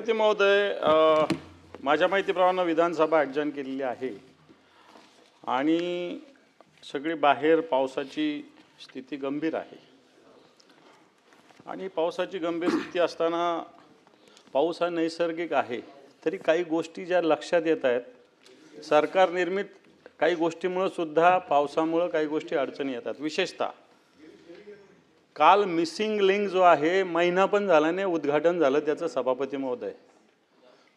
सभापती महोदय, माझ्या माहितीप्रमाणे विधानसभा ॲडजर्न केलेली आहे आणि सगळी बाहेर पावसाची स्थिती गंभीर आहे आणि पावसाची गंभीर स्थिती असताना पाऊस हा नैसर्गिक आहे, तरी काही गोष्टी ज्या लक्षात येत आहेत, सरकार निर्मित काही गोष्टीमुळे सुद्धा पावसामुळे काही गोष्टी अडचणी येतात. विशेषतः काल मिसिंग लिंक जो आहे, महिना पण झाला नाही उद्घाटन झालं त्याचं सभापती महोदय.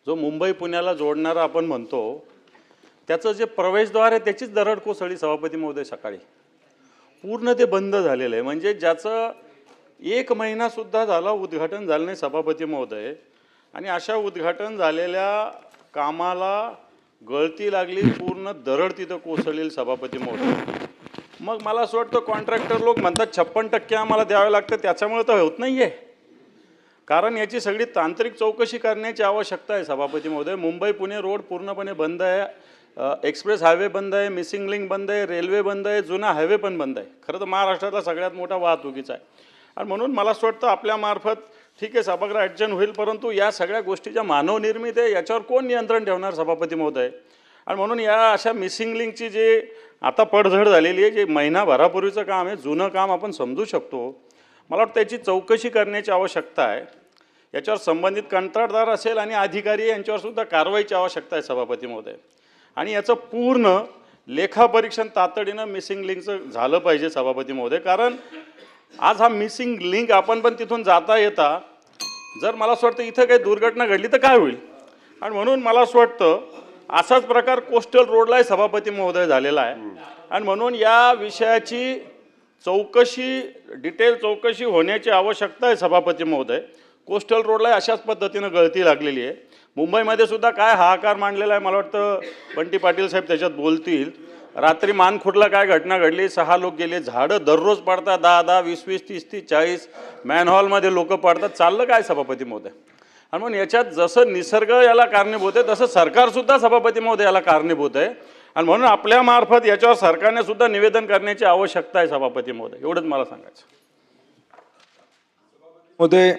जो मुंबई पुण्याला जोडणारा आपण म्हणतो त्याचं जे प्रवेशद्वार आहे त्याचीच दरड कोसळली सभापती महोदय. सकाळी पूर्ण ते बंद झालेलं आहे, म्हणजे ज्याचं 1 महिनासुद्धा झाला उद्घाटन झालं नाही सभापती महोदय. आणि अशा उद्घाटन झालेल्या कामाला गळती लागली, पूर्ण दरड तिथं कोसळलेली सभापती महोदय. मग मला असं वाटतं कॉन्ट्रॅक्टर लोक म्हणतात 56% आम्हाला द्यावे लागतं, त्याच्यामुळे तर होत नाही आहे. कारण याची सगळी तांत्रिक चौकशी करण्याची आवश्यकता आहे सभापती महोदय. मुंबई पुणे रोड पूर्णपणे बंद आहे, एक्सप्रेस हायवे बंद आहे, मिसिंग लिंक बंद आहे, रेल्वे बंद आहे, जुना हायवे पण बंद आहे. खरं तर महाराष्ट्रातला सगळ्यात मोठा वाहतुकीचा आहे. आणि म्हणून मला असं वाटतं आपल्यामार्फत ठीक आहे सभागृह ॲडजर्न होईल, परंतु या सगळ्या गोष्टीच्या मानवनिर्मित आहे, याच्यावर कोण नियंत्रण ठेवणार सभापती महोदय. आणि म्हणून या अशा मिसिंग लिंकची जे आता पडझड झालेली आहे, जे महिनाभरापूर्वीचं काम आहे, जुनं काम आपण समजू शकतो. मला वाटतं त्याची चौकशी करण्याची आवश्यकता आहे. याच्यावर संबंधित कंत्राटदार असेल आणि अधिकारी यांच्यावर सुद्धा कारवाईची आवश्यकता आहे सभापती महोदय. आणि याचं पूर्ण लेखापरीक्षण तातडीनं मिसिंग लिंकचं झालं पाहिजे सभापती महोदय. कारण आज हा मिसिंग लिंक आपण पण तिथून जाता येता जर मला असं वाटतं इथं काही दुर्घटना घडली तर काय होईल. आणि म्हणून मला असं वाटतं असाच प्रकार कोस्टल रोडलाही सभापती महोदय झालेला आहे. आणि म्हणून या विषयाची चौकशी, डिटेल चौकशी होण्याची आवश्यकता आहे सभापती महोदय. कोस्टल रोडला अशाच पद्धतीनं गळती लागलेली आहे. मुंबईमध्ये सुद्धा काय हाहाकार मांडलेला आहे, मला वाटतं बंटी पाटील साहेब त्याच्यात बोलतील. रात्री मानखुर्दला काय घटना घडली, 6 लोक गेले. झाडं दररोज पडतात, 10-10, 20-20, 30-30, 40 मॅनहॉलमध्ये लोक पडतात. चाललं काय सभापती महोदय. आणि म्हणून याच्यात जसं निसर्ग याला कारणीभूत आहे तसं सरकारसुद्धा सभापती महोदय याला कारणीभूत आहे. आणि म्हणून आपल्यामार्फत याच्यावर सरकारने सुद्धा निवेदन करण्याची आवश्यकता आहे सभापती महोदय. एवढंच मला सांगायचं. महोदय,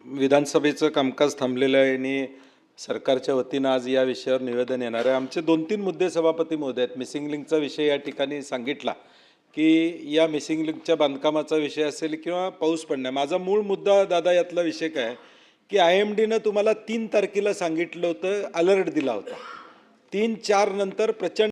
विधानसभेचं कामकाज थांबलेलं आहे आणि सरकारच्या वतीनं आज या विषयावर निवेदन येणार आहे. आमचे 2-3 मुद्दे सभापती महोदय आहेत. मिसिंग लिंकचा विषय या ठिकाणी सांगितला की या मिसिंग लिंकच्या बांधकामाचा विषय असेल किंवा पाऊस पडणे. माझा मूळ मुद्दा दादा यातला विषय काय की IMDनं तुम्हाला 3 तारखेला सांगितलं होतं, अलर्ट दिला होता. 3-4 नंतर प्रचंड